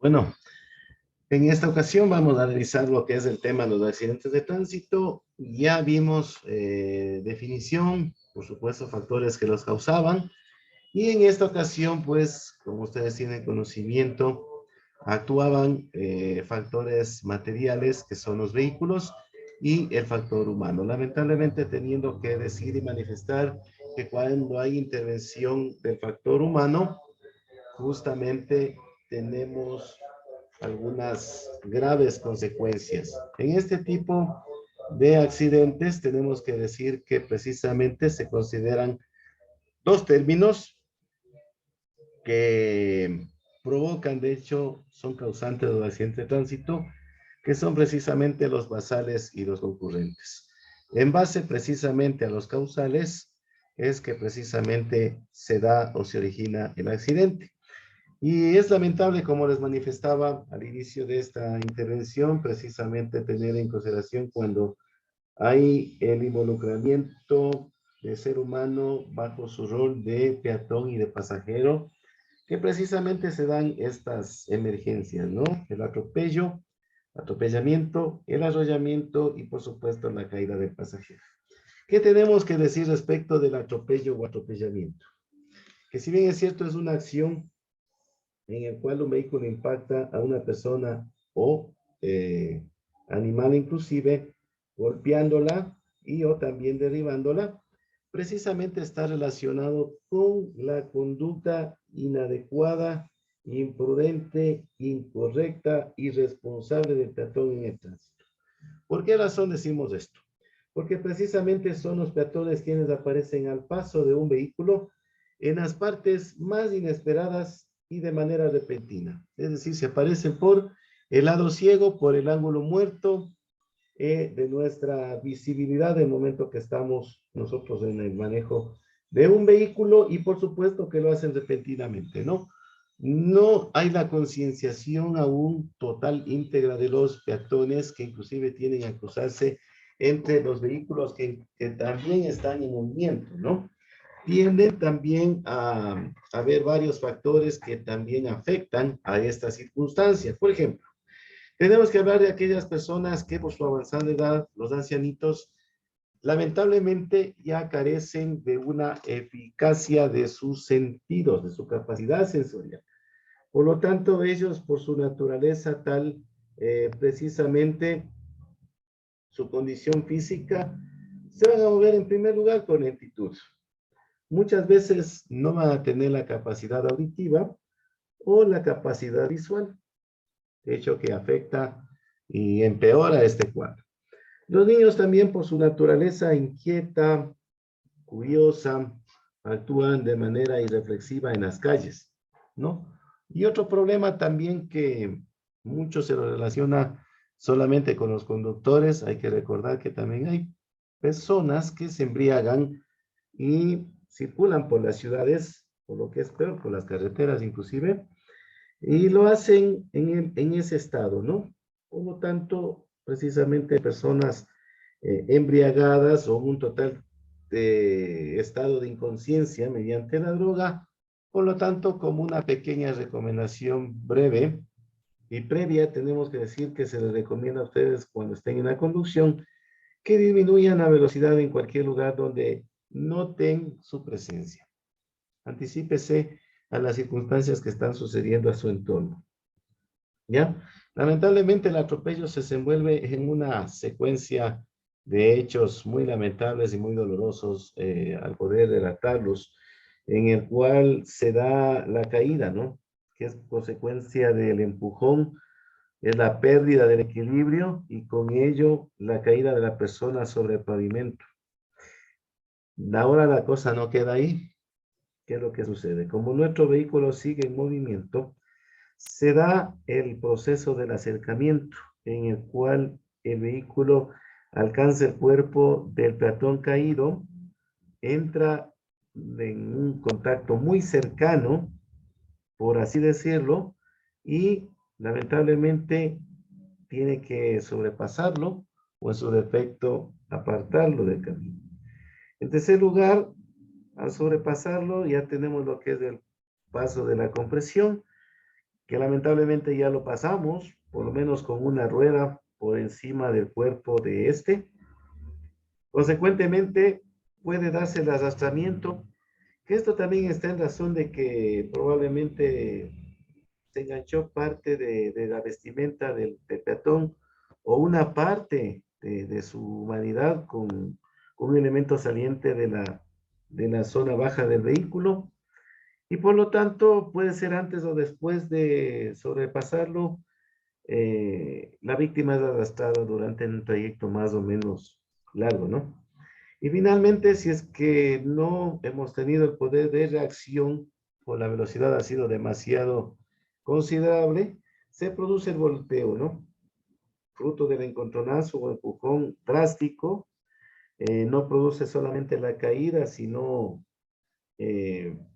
Bueno, en esta ocasión vamos a analizar lo que es el tema de los accidentes de tránsito. Ya vimos definición, por supuesto, factores que los causaban. Y en esta ocasión, pues, como ustedes tienen conocimiento, actuaban factores materiales, que son los vehículos, y el factor humano. Lamentablemente, teniendo que decir y manifestar que cuando hay intervención del factor humano, justamente tenemos algunas graves consecuencias. En este tipo de accidentes tenemos que decir que precisamente se consideran dos términos que provocan, de hecho, son causantes de accidente de tránsito, que son precisamente los basales y los concurrentes. En base precisamente a los causales es que precisamente se da o se origina el accidente. Y es lamentable, como les manifestaba al inicio de esta intervención, precisamente tener en consideración cuando hay el involucramiento del ser humano bajo su rol de peatón y de pasajero, que precisamente se dan estas emergencias, ¿no? El atropello, atropellamiento, el arrollamiento y por supuesto la caída del pasajero. ¿Qué tenemos que decir respecto del atropello o atropellamiento? Que si bien es cierto, es una acción en el cual un vehículo impacta a una persona o animal inclusive, golpeándola y o también derribándola, precisamente está relacionado con la conducta inadecuada, imprudente, incorrecta, irresponsable del peatón en el tránsito. ¿Por qué razón decimos esto? Porque precisamente son los peatones quienes aparecen al paso de un vehículo en las partes más inesperadas y de manera repentina. Es decir, se aparecen por el lado ciego, por el ángulo muerto de nuestra visibilidad del momento que estamos nosotros en el manejo de un vehículo y por supuesto que lo hacen repentinamente, ¿no? No hay la concienciación aún total, íntegra de los peatones que inclusive tienen que cruzarse entre los vehículos que también están en movimiento, ¿no? Tienden también a haber varios factores que también afectan a esta circunstancia. Por ejemplo, tenemos que hablar de aquellas personas que por su avanzada edad, los ancianitos, lamentablemente ya carecen de una eficacia de sus sentidos, de su capacidad sensorial. Por lo tanto, ellos por su naturaleza tal, precisamente su condición física, se van a mover en primer lugar con lentitud. Muchas veces no van a tener la capacidad auditiva o la capacidad visual, hecho que afecta y empeora este cuadro. Los niños también por su naturaleza inquieta, curiosa, actúan de manera irreflexiva en las calles, ¿no? Y otro problema también que mucho se lo relaciona solamente con los conductores, hay que recordar que también hay personas que se embriagan y circulan por las ciudades, por lo que es peor, por las carreteras inclusive, y lo hacen en ese estado, ¿no? Por lo tanto, precisamente personas embriagadas o un total estado de inconsciencia mediante la droga, por lo tanto, como una pequeña recomendación breve y previa, tenemos que decir que se les recomienda a ustedes cuando estén en la conducción que disminuyan la velocidad en cualquier lugar donde noten su presencia. Anticípese a las circunstancias que están sucediendo a su entorno. ¿Ya? Lamentablemente el atropello se desenvuelve en una secuencia de hechos muy lamentables y muy dolorosos al poder relatarlos, en el cual se da la caída, ¿no? Que es consecuencia del empujón, es la pérdida del equilibrio y con ello la caída de la persona sobre el pavimento. Ahora la cosa no queda ahí. ¿Qué es lo que sucede? Como nuestro vehículo sigue en movimiento, se da el proceso del acercamiento en el cual el vehículo alcanza el cuerpo del peatón caído, entra en un contacto muy cercano, por así decirlo, y lamentablemente tiene que sobrepasarlo o en su defecto apartarlo del camino. En tercer lugar, al sobrepasarlo ya tenemos lo que es el paso de la compresión, que lamentablemente ya lo pasamos, por lo menos con una rueda por encima del cuerpo de este. Consecuentemente, puede darse el arrastramiento, que esto también está en razón de que probablemente se enganchó parte de la vestimenta del peatón o una parte de su humanidad con un elemento saliente de la zona baja del vehículo y por lo tanto puede ser antes o después de sobrepasarlo, la víctima es arrastrada durante un trayecto más o menos largo, ¿no? Y finalmente, si es que no hemos tenido el poder de reacción o la velocidad ha sido demasiado considerable, se produce el volteo, ¿no? Fruto del encontronazo o empujón drástico, no produce solamente la caída, sino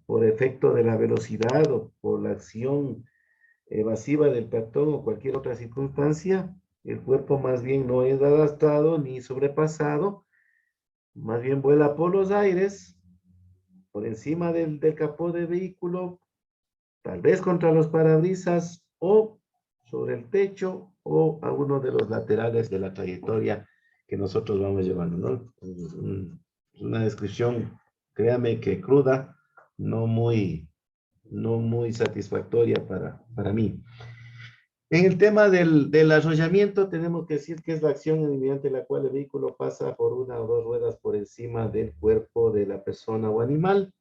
por efecto de la velocidad o por la acción evasiva del peatón o cualquier otra circunstancia, el cuerpo más bien no es arrastrado ni sobrepasado, más bien vuela por los aires, por encima del capó del vehículo, tal vez contra los parabrisas o sobre el techo o a uno de los laterales de la trayectoria que nosotros vamos llevando, ¿no? Es una descripción, créame que cruda, no muy, no muy satisfactoria para mí. En el tema del arrollamiento, tenemos que decir que es la acción mediante la cual el vehículo pasa por una o dos ruedas por encima del cuerpo de la persona o animal,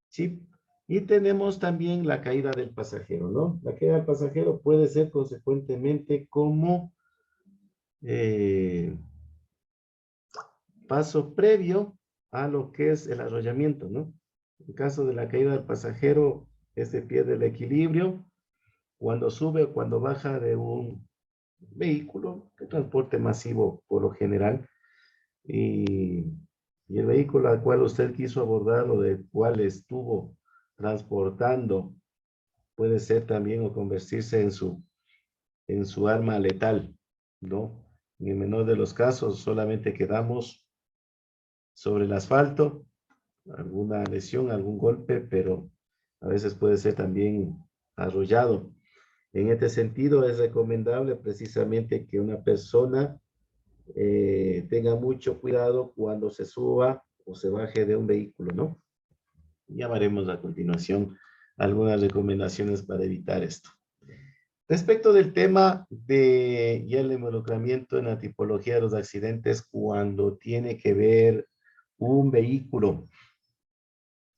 ¿sí? Y tenemos también la caída del pasajero, ¿no? La caída del pasajero puede ser consecuentemente como eh, paso previo a lo que es el arrollamiento, ¿no? En caso de la caída del pasajero, este pierde el equilibrio cuando sube o cuando baja de un vehículo de transporte masivo por lo general y, y el vehículo al cual usted quiso abordar o del cual estuvo transportando puede ser también o convertirse en su arma letal, ¿no? En el menor de los casos solamente quedamos sobre el asfalto, alguna lesión, algún golpe, pero a veces puede ser también arrollado. En este sentido, es recomendable precisamente que una persona tenga mucho cuidado cuando se suba o se baje de un vehículo, ¿no? Ya veremos a continuación algunas recomendaciones para evitar esto. Respecto del tema de ya el involucramiento en la tipología de los accidentes cuando tiene que ver un vehículo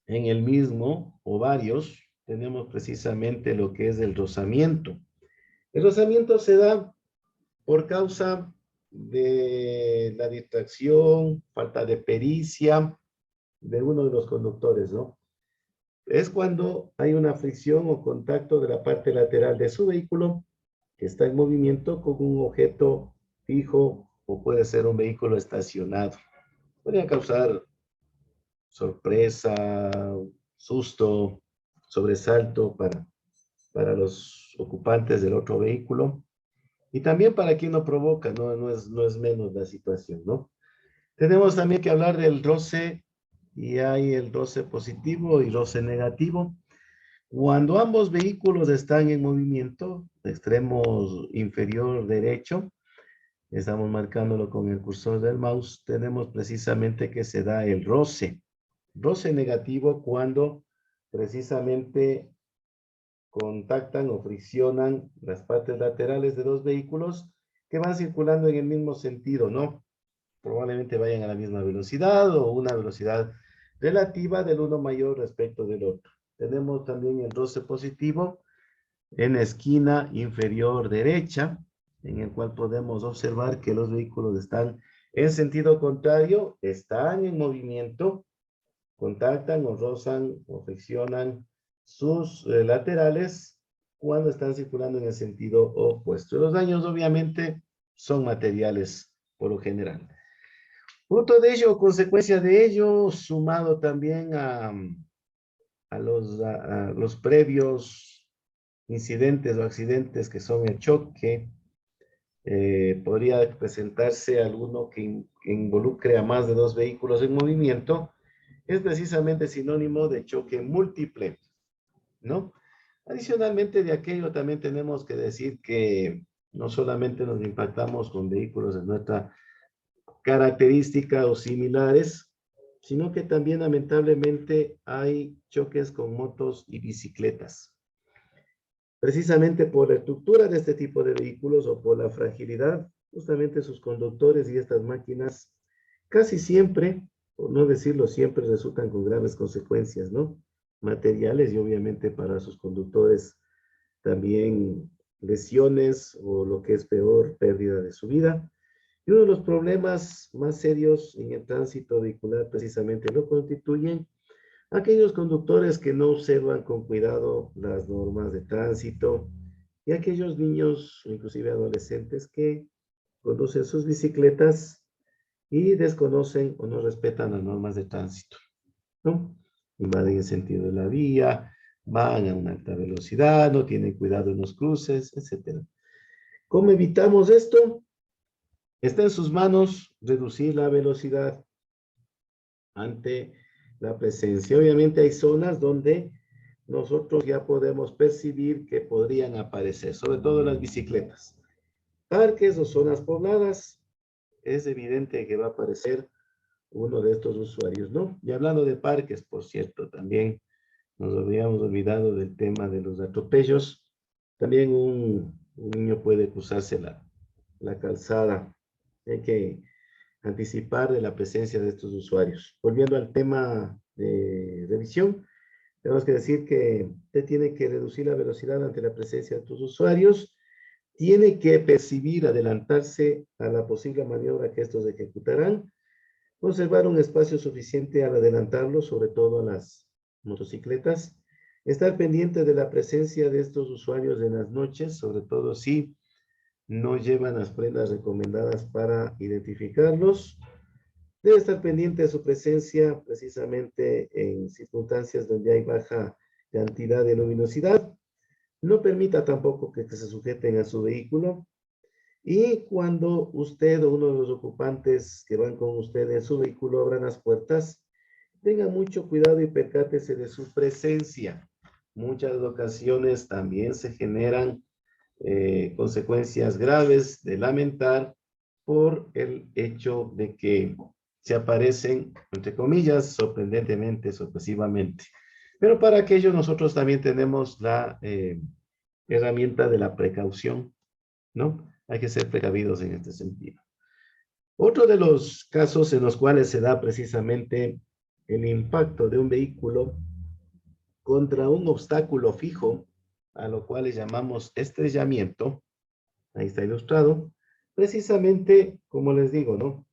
en el mismo o varios, tenemos precisamente lo que es el rozamiento. El rozamiento se da por causa de la distracción, falta de pericia de uno de los conductores, ¿no? Es cuando hay una fricción o contacto de la parte lateral de su vehículo que está en movimiento con un objeto fijo o puede ser un vehículo estacionado. Podría causar sorpresa, susto, sobresalto para los ocupantes del otro vehículo y también para quien lo provoca, no es menos la situación, ¿no? Tenemos también que hablar del roce y hay el roce positivo y roce negativo. Cuando ambos vehículos están en movimiento, extremo inferior derecho, estamos marcándolo con el cursor del mouse, tenemos precisamente que se da el roce. Roce negativo cuando precisamente contactan o friccionan las partes laterales de dos vehículos que van circulando en el mismo sentido, ¿no? Probablemente vayan a la misma velocidad o una velocidad relativa del uno mayor respecto del otro. Tenemos también el roce positivo en la esquina inferior derecha, en el cual podemos observar que los vehículos están en sentido contrario, están en movimiento, contactan o rozan o friccionan sus laterales cuando están circulando en el sentido opuesto. Los daños obviamente son materiales por lo general. Fruto de ello, consecuencia de ello, sumado también a los previos incidentes o accidentes que son el choque, podría presentarse alguno que involucre a más de dos vehículos en movimiento, es precisamente sinónimo de choque múltiple, ¿no? Adicionalmente de aquello también tenemos que decir que no solamente nos impactamos con vehículos de nuestra característica o similares, sino que también lamentablemente hay choques con motos y bicicletas. Precisamente por la estructura de este tipo de vehículos o por la fragilidad, justamente sus conductores y estas máquinas casi siempre, por no decirlo siempre, resultan con graves consecuencias, ¿no? Materiales y obviamente para sus conductores también lesiones o lo que es peor, pérdida de su vida. Y uno de los problemas más serios en el tránsito vehicular precisamente lo constituyen aquellos conductores que no observan con cuidado las normas de tránsito y aquellos niños, inclusive adolescentes, que conducen sus bicicletas y desconocen o no respetan las normas de tránsito, ¿no? Invaden el sentido de la vía, van a una alta velocidad, no tienen cuidado en los cruces, etcétera. ¿Cómo evitamos esto? Está en sus manos reducir la velocidad ante la presencia. Obviamente hay zonas donde nosotros ya podemos percibir que podrían aparecer, sobre todo las bicicletas. Parques o zonas pobladas, es evidente que va a aparecer uno de estos usuarios, ¿no? Y hablando de parques, por cierto, también nos habíamos olvidado del tema de los atropellos. También un niño puede cruzarse la calzada. Hay que anticipar de la presencia de estos usuarios. Volviendo al tema de revisión, tenemos que decir que usted tiene que reducir la velocidad ante la presencia de estos usuarios, tiene que percibir, adelantarse a la posible maniobra que estos ejecutarán, conservar un espacio suficiente al adelantarlos, sobre todo a las motocicletas, estar pendiente de la presencia de estos usuarios en las noches, sobre todo si no llevan las prendas recomendadas para identificarlos. Debe estar pendiente de su presencia precisamente en circunstancias donde hay baja cantidad de luminosidad. No permita tampoco que se sujeten a su vehículo. Y cuando usted o uno de los ocupantes que van con usted en su vehículo abran las puertas, tenga mucho cuidado y percátese de su presencia. Muchas ocasiones también se generan consecuencias graves de lamentar por el hecho de que se aparecen, entre comillas, sorprendentemente, sorpresivamente. Pero para aquello nosotros también tenemos la herramienta de la precaución, ¿no? Hay que ser precavidos en este sentido. Otro de los casos en los cuales se da precisamente el impacto de un vehículo contra un obstáculo fijo, a lo cual le llamamos estrellamiento, ahí está ilustrado, precisamente, como les digo, ¿no?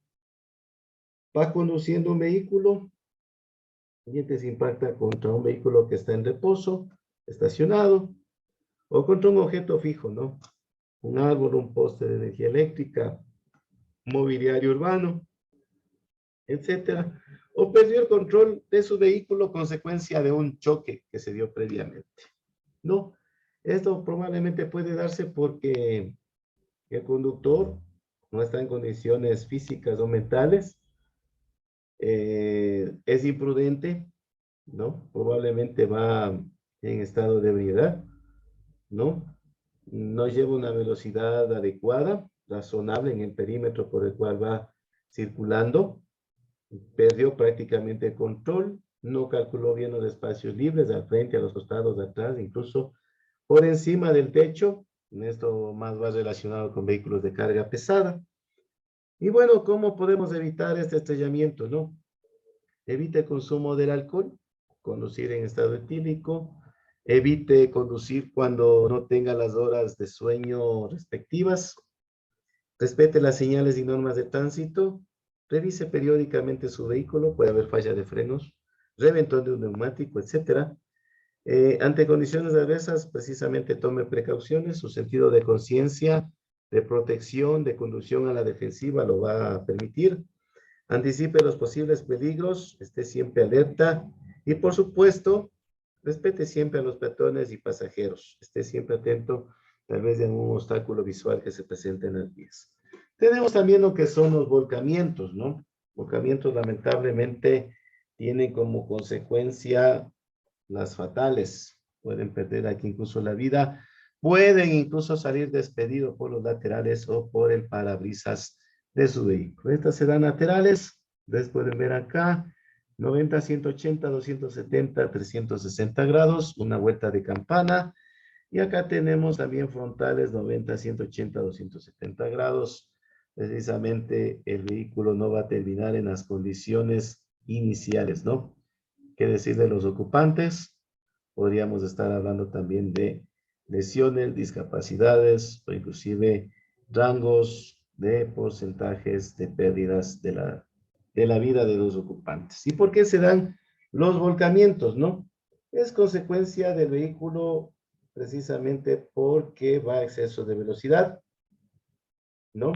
Va conduciendo un vehículo, y este se impacta contra un vehículo que está en reposo, estacionado, o contra un objeto fijo, ¿no? Un árbol, un poste de energía eléctrica, mobiliario urbano, etcétera. O perdió el control de su vehículo consecuencia de un choque que se dio previamente. No, esto probablemente puede darse porque el conductor no está en condiciones físicas o mentales, es imprudente, ¿no? Probablemente va en estado de ebriedad, ¿no? No lleva una velocidad adecuada, razonable en el perímetro por el cual va circulando, perdió prácticamente el control, no calculó bien los espacios libres al frente, a los costados, de atrás, incluso por encima del techo. Esto más va relacionado con vehículos de carga pesada. Y bueno, ¿cómo podemos evitar este estrellamiento, no? Evite el consumo del alcohol, conducir en estado etílico, evite conducir cuando no tenga las horas de sueño respectivas, respete las señales y normas de tránsito, revise periódicamente su vehículo, puede haber falla de frenos, reventón de un neumático, etcétera. Ante condiciones adversas, precisamente tome precauciones, su sentido de conciencia, de protección, de conducción a la defensiva lo va a permitir. Anticipe los posibles peligros, esté siempre alerta y por supuesto, respete siempre a los peatones y pasajeros, esté siempre atento tal vez de algún obstáculo visual que se presente en las vías. Tenemos también lo que son los volcamientos, ¿no? Volcamientos lamentablemente tienen como consecuencia las fatales, pueden perder aquí incluso la vida, pueden incluso salir despedidos por los laterales o por el parabrisas de su vehículo. Estas serán laterales, ustedes pueden ver acá, 90, 180, 270, 360 grados, una vuelta de campana. Y acá tenemos también frontales 90, 180, 270 grados. Precisamente el vehículo no va a terminar en las condiciones iniciales, ¿no? ¿Qué decir de los ocupantes? Podríamos estar hablando también de lesiones, discapacidades o inclusive rangos de porcentajes de pérdidas de la vida de los ocupantes. ¿Y por qué se dan los volcamientos, no? Es consecuencia del vehículo precisamente porque va a exceso de velocidad, ¿no?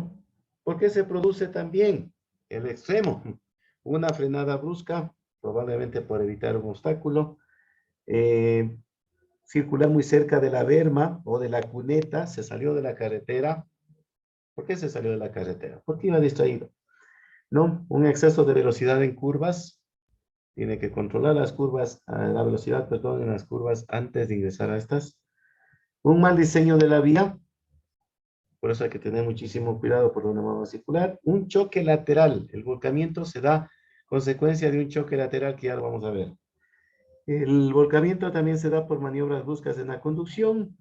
¿Por qué se produce también el extremo? Una frenada brusca, probablemente por evitar un obstáculo, eh, circular muy cerca de la berma o de la cuneta, se salió de la carretera. ¿Por qué se salió de la carretera? Porque iba distraído, ¿no? Un exceso de velocidad en curvas, tiene que controlar las curvas, la velocidad, perdón, en las curvas antes de ingresar a estas. Un mal diseño de la vía, por eso hay que tener muchísimo cuidado por una norma circular. Un choque lateral, el volcamiento se da consecuencia de un choque lateral que ya lo vamos a ver. El volcamiento también se da por maniobras bruscas en la conducción,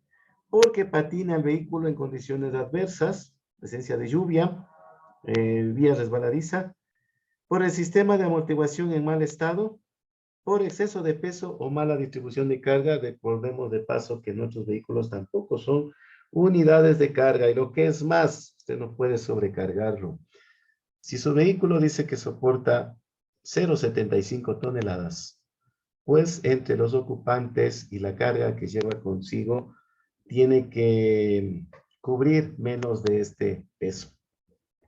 porque patina el vehículo en condiciones adversas, presencia de lluvia, vía resbaladiza, por el sistema de amortiguación en mal estado, por exceso de peso o mala distribución de carga. Recordemos de paso que nuestros vehículos tampoco son unidades de carga, y lo que es más, usted no puede sobrecargarlo. Si su vehículo dice que soporta 0,75 toneladas, pues entre los ocupantes y la carga que lleva consigo, tiene que cubrir menos de este peso,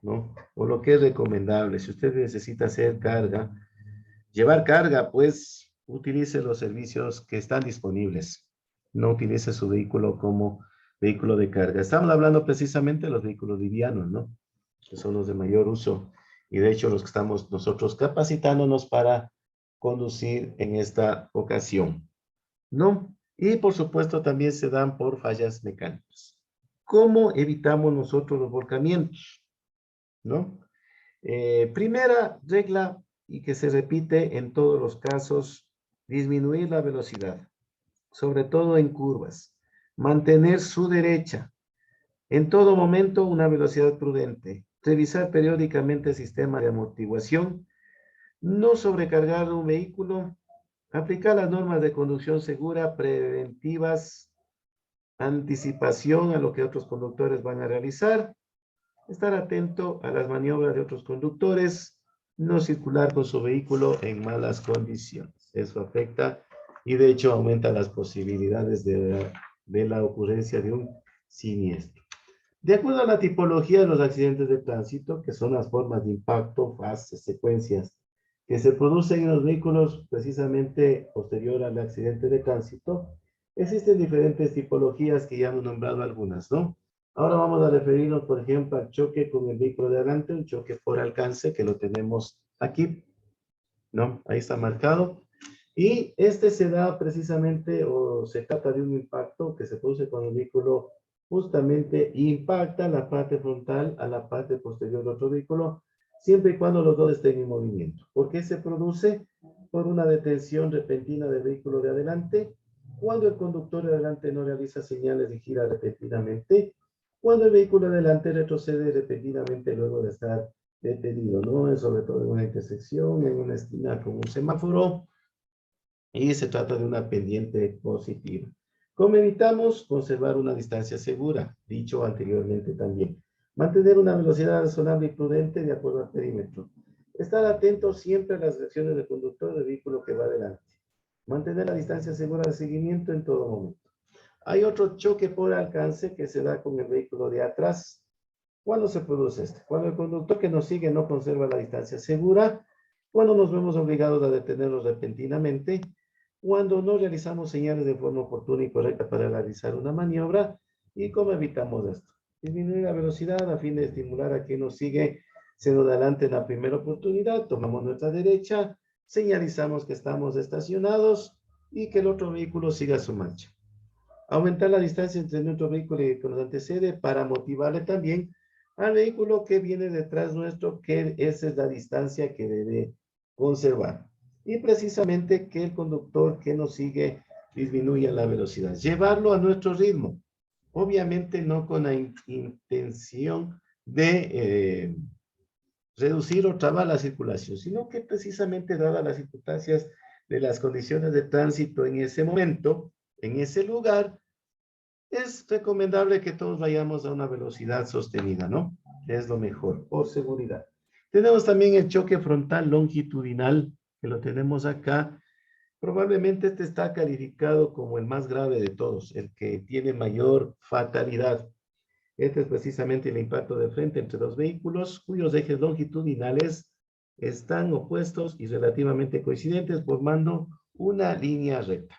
¿no? O lo que es recomendable, si usted necesita hacer carga, llevar carga, pues utilice los servicios que están disponibles. No utilice su vehículo como vehículo de carga. Estamos hablando precisamente de los vehículos livianos, ¿no? Que son los de mayor uso. Y de hecho los que estamos nosotros capacitándonos para conducir en esta ocasión, ¿no? Y por supuesto también se dan por fallas mecánicas. ¿Cómo evitamos nosotros los volcamientos? ¿No? Primera regla, y que se repite en todos los casos, disminuir la velocidad, sobre todo en curvas. Mantener su derecha. En todo momento una velocidad prudente. Revisar periódicamente el sistema de amortiguación. No sobrecargar un vehículo. Aplicar las normas de conducción segura preventivas. Anticipación a lo que otros conductores van a realizar. Estar atento a las maniobras de otros conductores, no circular con su vehículo en malas condiciones. Eso afecta y de hecho aumenta las posibilidades de la ocurrencia de un siniestro. De acuerdo a la tipología de los accidentes de tránsito, que son las formas de impacto, fases, secuencias, que se producen en los vehículos precisamente posterior al accidente de tránsito, existen diferentes tipologías que ya hemos nombrado algunas, ¿no? Ahora vamos a referirnos, por ejemplo, al choque con el vehículo de adelante, un choque por alcance, que lo tenemos aquí, ¿no? Ahí está marcado. Y este se da precisamente, o se trata de un impacto que se produce cuando el vehículo justamente impacta la parte frontal a la parte posterior del otro vehículo, siempre y cuando los dos estén en movimiento. ¿Por qué se produce? Por una detención repentina del vehículo de adelante, cuando el conductor de adelante no realiza señales de gira repentinamente, cuando el vehículo de adelante retrocede repentinamente luego de estar detenido, ¿no? Sobre todo en una intersección, en una esquina con un semáforo, y se trata de una pendiente positiva. ¿Cómo evitamos? Conservar una distancia segura, dicho anteriormente también. Mantener una velocidad razonable y prudente de acuerdo al perímetro. Estar atento siempre a las reacciones del conductor del vehículo que va adelante. Mantener la distancia segura de seguimiento en todo momento. Hay otro choque por alcance que se da con el vehículo de atrás. ¿Cuándo se produce este? Cuando el conductor que nos sigue no conserva la distancia segura, cuando nos vemos obligados a detenernos repentinamente, cuando no realizamos señales de forma oportuna y correcta para realizar una maniobra. ¿Y cómo evitamos esto? Disminuir la velocidad a fin de estimular a quien nos sigue, se nos adelante en la primera oportunidad, tomamos nuestra derecha, señalizamos que estamos estacionados y que el otro vehículo siga su marcha. Aumentar la distancia entre nuestro vehículo y el que nos antecede para motivarle también al vehículo que viene detrás nuestro, que esa es la distancia que debe conservar. Y precisamente que el conductor que nos sigue disminuya la velocidad. Llevarlo a nuestro ritmo. Obviamente no con la intención de reducir o trabar la circulación, sino que precisamente dadas las circunstancias de las condiciones de tránsito en ese momento, en ese lugar, es recomendable que todos vayamos a una velocidad sostenida, ¿no? Es lo mejor, por seguridad. Tenemos también el choque frontal longitudinal, que lo tenemos acá. Probablemente este está calificado como el más grave de todos, el que tiene mayor fatalidad. Este es precisamente el impacto de frente entre dos vehículos cuyos ejes longitudinales están opuestos y relativamente coincidentes, formando una línea recta.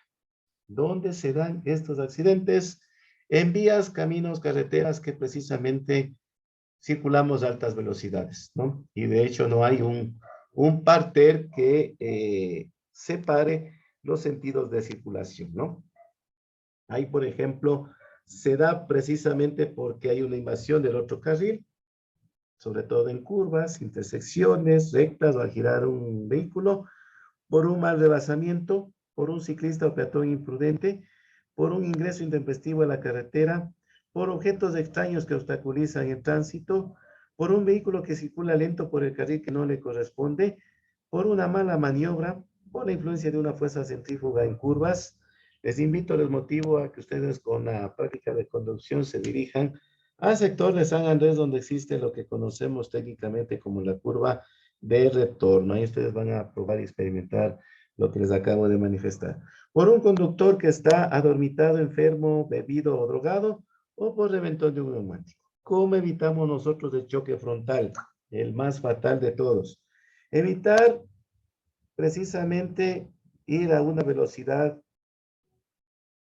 ¿Dónde se dan estos accidentes? En vías, caminos, carreteras que precisamente circulamos a altas velocidades, ¿no? Y de hecho no hay un parter que separe los sentidos de circulación, ¿no? Ahí, por ejemplo, se da precisamente porque hay una invasión del otro carril, sobre todo en curvas, intersecciones, rectas o al girar un vehículo, por un mal rebasamiento, por un ciclista o peatón imprudente, por un ingreso intempestivo a la carretera, por objetos extraños que obstaculizan el tránsito, por un vehículo que circula lento por el carril que no le corresponde, por una mala maniobra, por la influencia de una fuerza centrífuga en curvas. Les invito, les motivo a que ustedes con la práctica de conducción se dirijan al sector de San Andrés, donde existe lo que conocemos técnicamente como la curva de retorno. Ahí ustedes van a probar y experimentar lo que les acabo de manifestar. Por un conductor que está adormitado, enfermo, bebido o drogado, o por reventón de un neumático. ¿Cómo evitamos nosotros el choque frontal? El más fatal de todos. Evitar precisamente ir a una velocidad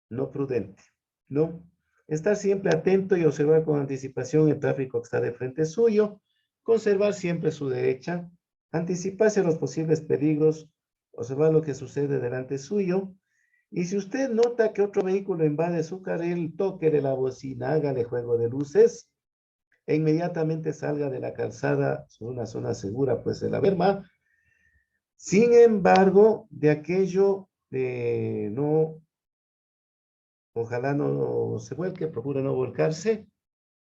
no prudente, ¿no? Estar siempre atento y observar con anticipación el tráfico que está de frente suyo, conservar siempre su derecha, anticiparse a los posibles peligros, observar lo que sucede delante suyo, y si usted nota que otro vehículo invade su carril, tóquele la bocina, hágale juego de luces, e inmediatamente salga de la calzada sobre una zona segura, pues de la berma. Sin embargo, de aquello no, ojalá no se vuelque, procure no volcarse,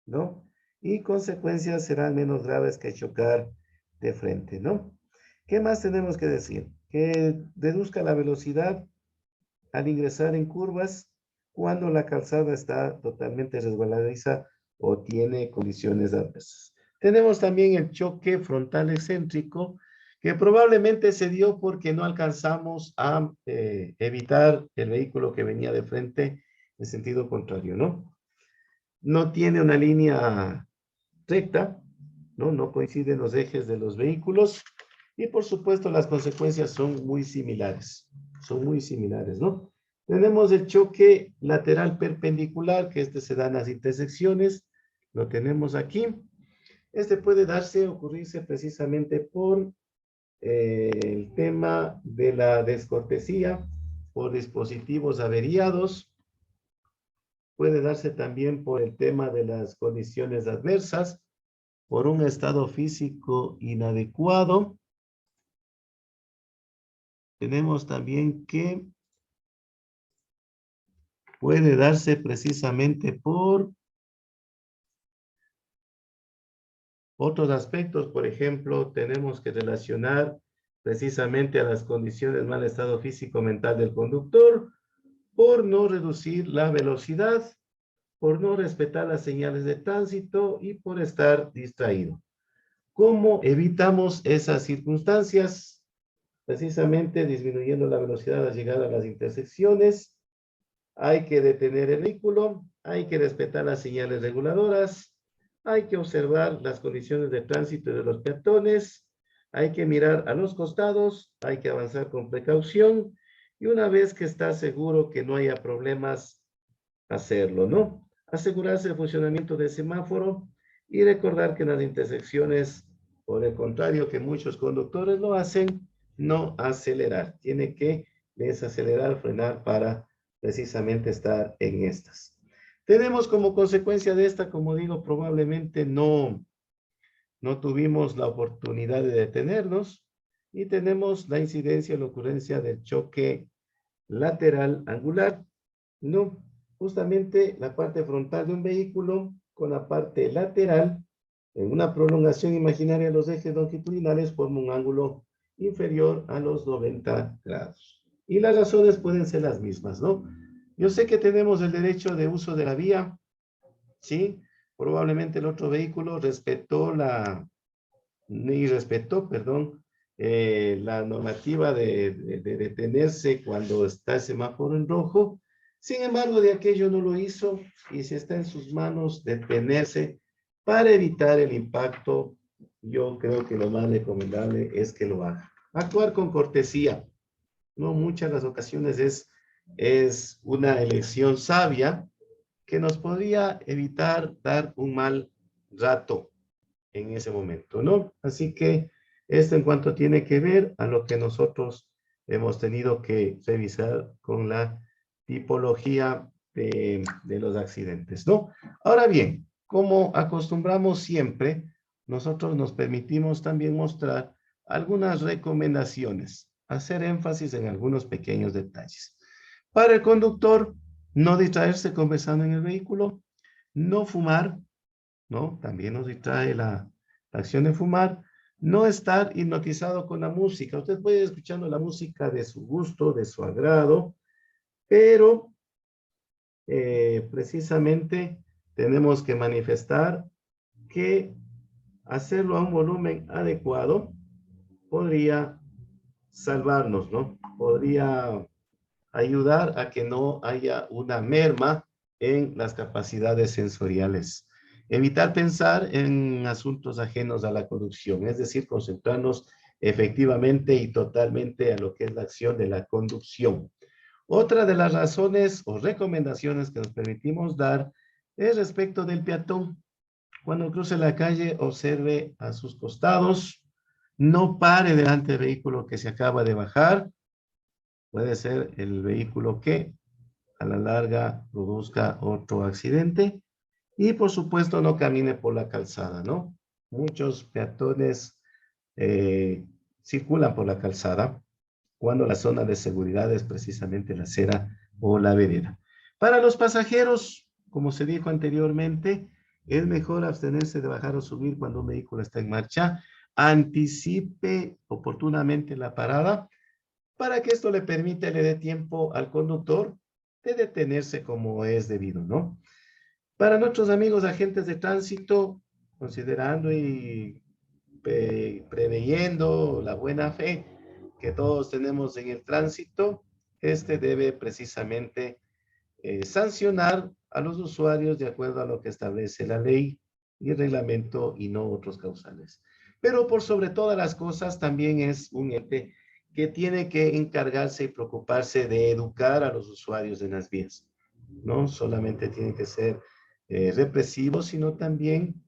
¿no? Y consecuencias serán menos graves que chocar de frente, ¿no? ¿Qué más tenemos que decir? Que reduzca la velocidad al ingresar en curvas cuando la calzada está totalmente resbaladiza o tiene condiciones adversas. Tenemos también el choque frontal excéntrico, que probablemente se dio porque no alcanzamos a evitar el vehículo que venía de frente en sentido contrario, ¿no? No tiene una línea recta, ¿no? No coinciden los ejes de los vehículos y por supuesto las consecuencias son muy similares, ¿no? Tenemos el choque lateral perpendicular, que este se da en las intersecciones, lo tenemos aquí. Este puede ocurrirse precisamente por el tema de la descortesía, por dispositivos averiados, puede darse también por el tema de las condiciones adversas, por un estado físico inadecuado. Tenemos también que puede darse precisamente por otros aspectos. Por ejemplo, tenemos que relacionar precisamente a las condiciones mal estado físico-mental del conductor, por no reducir la velocidad, por no respetar las señales de tránsito y por estar distraído. ¿Cómo evitamos esas circunstancias? Precisamente disminuyendo la velocidad al llegar a las intersecciones. Hay que detener el vehículo, hay que respetar las señales reguladoras, hay que observar las condiciones de tránsito de los peatones, hay que mirar a los costados, hay que avanzar con precaución y una vez que está seguro que no haya problemas, hacerlo, ¿no? Asegurarse el funcionamiento del semáforo y recordar que en las intersecciones, por el contrario, que muchos conductores lo hacen, no acelerar. Tiene que desacelerar, frenar para precisamente estar en estas. Tenemos como consecuencia de esta, como digo, probablemente no tuvimos la oportunidad de detenernos y tenemos la incidencia, la ocurrencia del choque lateral angular, ¿no? Justamente la parte frontal de un vehículo con la parte lateral, en una prolongación imaginaria de los ejes longitudinales, forma un ángulo inferior a los 90 grados. Y las razones pueden ser las mismas, ¿no? Yo sé que tenemos el derecho de uso de la vía, ¿sí? Probablemente el otro vehículo respetó, perdón, la normativa de detenerse cuando está el semáforo en rojo. Sin embargo, de aquello no lo hizo y si está en sus manos detenerse para evitar el impacto, yo creo que lo más recomendable es que lo haga. Actuar con cortesía. No muchas las ocasiones es una elección sabia que nos podría evitar dar un mal rato en ese momento, ¿no? Así que esto en cuanto tiene que ver a lo que nosotros hemos tenido que revisar con la tipología de los accidentes, ¿no? Ahora bien, como acostumbramos siempre, nosotros nos permitimos también mostrar algunas recomendaciones, hacer énfasis en algunos pequeños detalles. Para el conductor, no distraerse conversando en el vehículo, no fumar, ¿no? También nos distrae la acción de fumar. No estar hipnotizado con la música. Usted puede ir escuchando la música de su gusto, de su agrado, pero precisamente tenemos que manifestar que hacerlo a un volumen adecuado podría salvarnos, ¿no? Podría ayudar a que no haya una merma en las capacidades sensoriales. Evitar pensar en asuntos ajenos a la conducción, es decir, concentrarnos efectivamente y totalmente a lo que es la acción de la conducción. Otra de las razones o recomendaciones que nos permitimos dar es respecto del peatón. Cuando cruce la calle, observe a sus costados, no pare delante del vehículo que se acaba de bajar. Puede ser el vehículo que a la larga produzca otro accidente. Y por supuesto no camine por la calzada, ¿no? Muchos peatones eh, circulan por la calzada cuando la zona de seguridad es precisamente la acera o la vereda. Para los pasajeros, como se dijo anteriormente, es mejor abstenerse de bajar o subir cuando un vehículo está en marcha. Anticipe oportunamente la parada para que esto le permita, le dé tiempo al conductor de detenerse como es debido, ¿no? Para nuestros amigos agentes de tránsito, considerando y preveyendo la buena fe que todos tenemos en el tránsito, este debe precisamente sancionar a los usuarios de acuerdo a lo que establece la ley y el reglamento y no otros causales. Pero por sobre todas las cosas también es un ente que tiene que encargarse y preocuparse de educar a los usuarios de las vías. No solamente tiene que ser represivo, sino también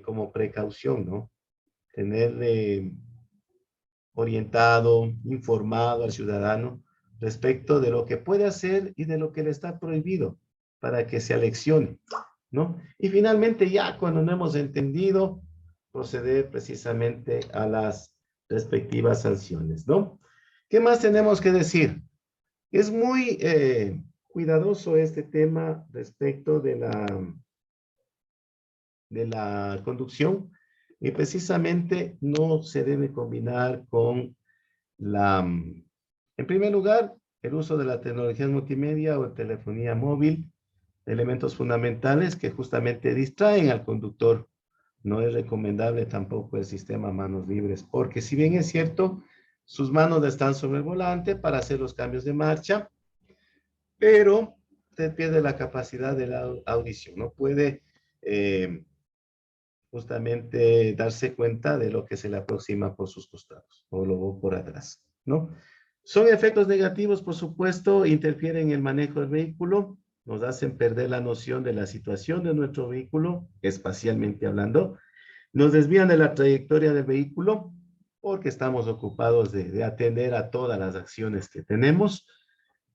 como precaución, ¿no? Tener orientado, informado al ciudadano respecto de lo que puede hacer y de lo que le está prohibido para que se aleccione, ¿no? Y finalmente ya cuando no hemos entendido, proceder precisamente a las respectivas sanciones, ¿no? ¿Qué más tenemos que decir? Es muy cuidadoso este tema respecto de la conducción y precisamente no se debe combinar con en primer lugar, el uso de la tecnología multimedia o telefonía móvil, elementos fundamentales que justamente distraen al conductor. No es recomendable tampoco el sistema manos libres, porque si bien es cierto, sus manos están sobre el volante para hacer los cambios de marcha, pero usted pierde la capacidad de la audición, no puede eh, justamente darse cuenta de lo que se le aproxima por sus costados o luego por atrás, ¿no? Son efectos negativos, por supuesto, interfieren en el manejo del vehículo, nos hacen perder la noción de la situación de nuestro vehículo, espacialmente hablando, nos desvían de la trayectoria del vehículo, porque estamos ocupados de atender a todas las acciones que tenemos.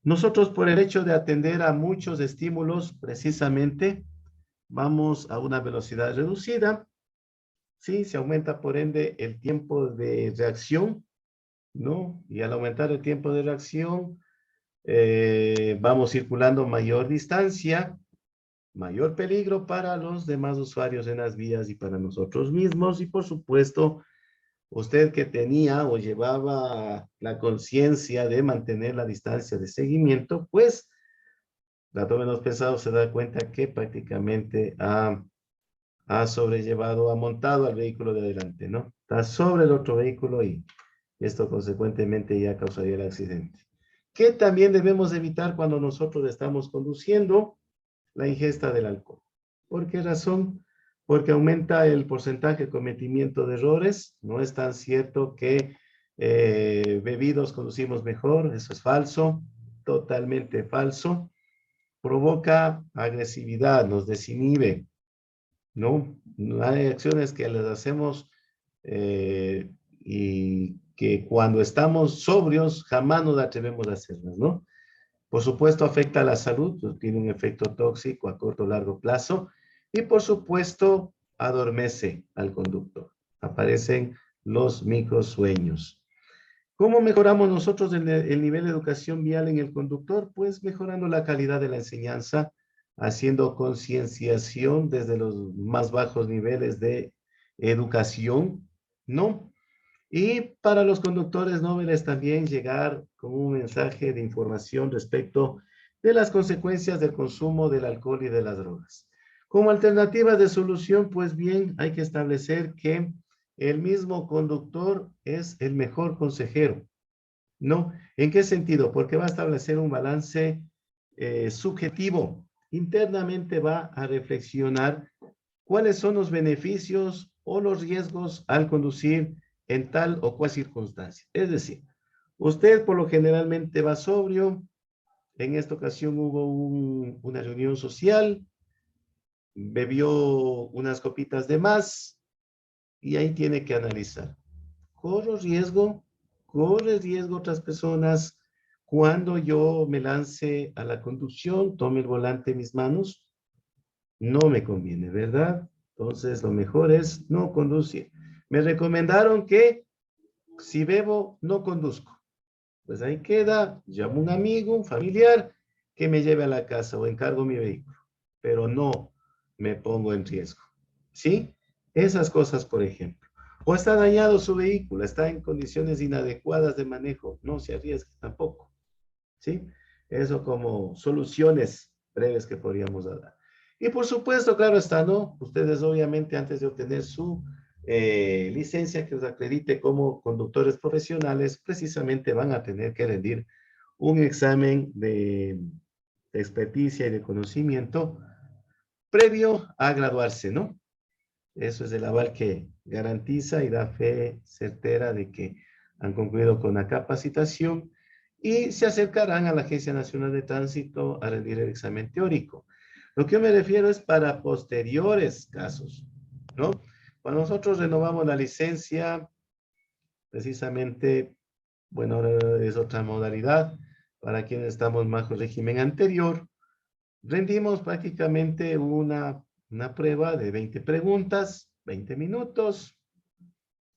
Nosotros, por el hecho de atender a muchos estímulos, precisamente, vamos a una velocidad reducida, ¿sí? Se aumenta, por ende, el tiempo de reacción, ¿no? Y al aumentar el tiempo de reacción, vamos circulando mayor distancia, mayor peligro para los demás usuarios en las vías y para nosotros mismos. Y por supuesto, usted que tenía o llevaba la conciencia de mantener la distancia de seguimiento, pues, dato menos pesado, se da cuenta que prácticamente ha sobrellevado, ha montado al vehículo de adelante, ¿no? Está sobre el otro vehículo y esto consecuentemente ya causaría el accidente. ¿Qué también debemos evitar cuando nosotros estamos conduciendo? La ingesta del alcohol. ¿Por qué razón? Porque aumenta el porcentaje de cometimiento de errores. No es tan cierto que bebidos conducimos mejor. Eso es falso, totalmente falso. Provoca agresividad, nos desinhibe, ¿no? Hay acciones que las hacemos y que cuando estamos sobrios jamás nos atrevemos a hacerlas, ¿no? Por supuesto, afecta a la salud, pues, tiene un efecto tóxico a corto o largo plazo. Y por supuesto, adormece al conductor. Aparecen los microsueños. ¿Cómo mejoramos nosotros el nivel de educación vial en el conductor? Pues mejorando la calidad de la enseñanza, haciendo concienciación desde los más bajos niveles de educación, ¿no? Y para los conductores nobles también llegar con un mensaje de información respecto de las consecuencias del consumo del alcohol y de las drogas. Como alternativa de solución, pues bien, hay que establecer que el mismo conductor es el mejor consejero, ¿no? ¿En qué sentido? Porque va a establecer un balance subjetivo. Internamente va a reflexionar cuáles son los beneficios o los riesgos al conducir en tal o cual circunstancia. Es decir, usted por lo generalmente va sobrio, en esta ocasión hubo una reunión social, bebió unas copitas de más y ahí tiene que analizar. ¿Corro riesgo? ¿Corre riesgo otras personas cuando yo me lance a la conducción, tome el volante en mis manos? No me conviene, ¿verdad? Entonces, lo mejor es no conducir. Me recomendaron que si bebo, no conduzco. Pues ahí queda, llamo a un amigo, un familiar, que me lleve a la casa o encargo mi vehículo, pero no me pongo en riesgo. ¿Sí? Esas cosas, por ejemplo. O está dañado su vehículo, está en condiciones inadecuadas de manejo, no se arriesgue tampoco. ¿Sí? Eso como soluciones breves que podríamos dar. Y por supuesto, claro está, ¿no? Ustedes obviamente antes de obtener su licencia que os acredite como conductores profesionales, precisamente van a tener que rendir un examen de experticia y de conocimiento previo a graduarse, ¿no? Eso es el aval que garantiza y da fe certera de que han concluido con la capacitación y se acercarán a la Agencia Nacional de Tránsito a rendir el examen teórico. Lo que yo me refiero es para posteriores casos, ¿no? Cuando nosotros renovamos la licencia, precisamente, bueno, ahora es otra modalidad, para quienes estamos bajo régimen anterior, rendimos prácticamente una prueba de 20 preguntas, 20 minutos,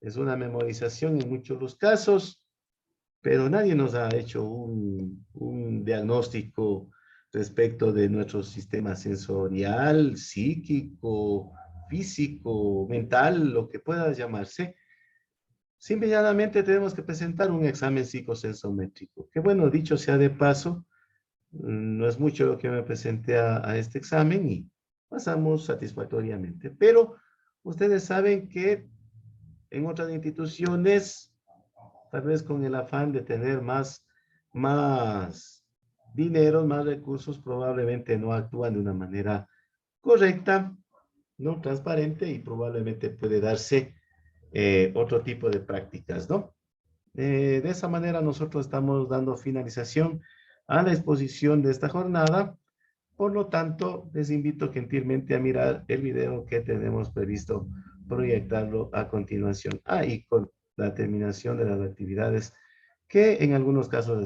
es una memorización en muchos de los casos, pero nadie nos ha hecho un diagnóstico respecto de nuestro sistema sensorial, psíquico, físico, mental, lo que pueda llamarse. Simplemente tenemos que presentar un examen psicosensométrico, que bueno, dicho sea de paso, no es mucho lo que me presenté a este examen y pasamos satisfactoriamente. Pero ustedes saben que en otras instituciones, tal vez con el afán de tener más dinero, más recursos, probablemente no actúan de una manera correcta, no transparente y probablemente puede darse otro tipo de prácticas, ¿no? De esa manera nosotros estamos dando finalización a la exposición de esta jornada. Por lo tanto, les invito gentilmente a mirar el video que tenemos previsto proyectarlo a continuación. Ah, y la terminación de las actividades que en algunos casos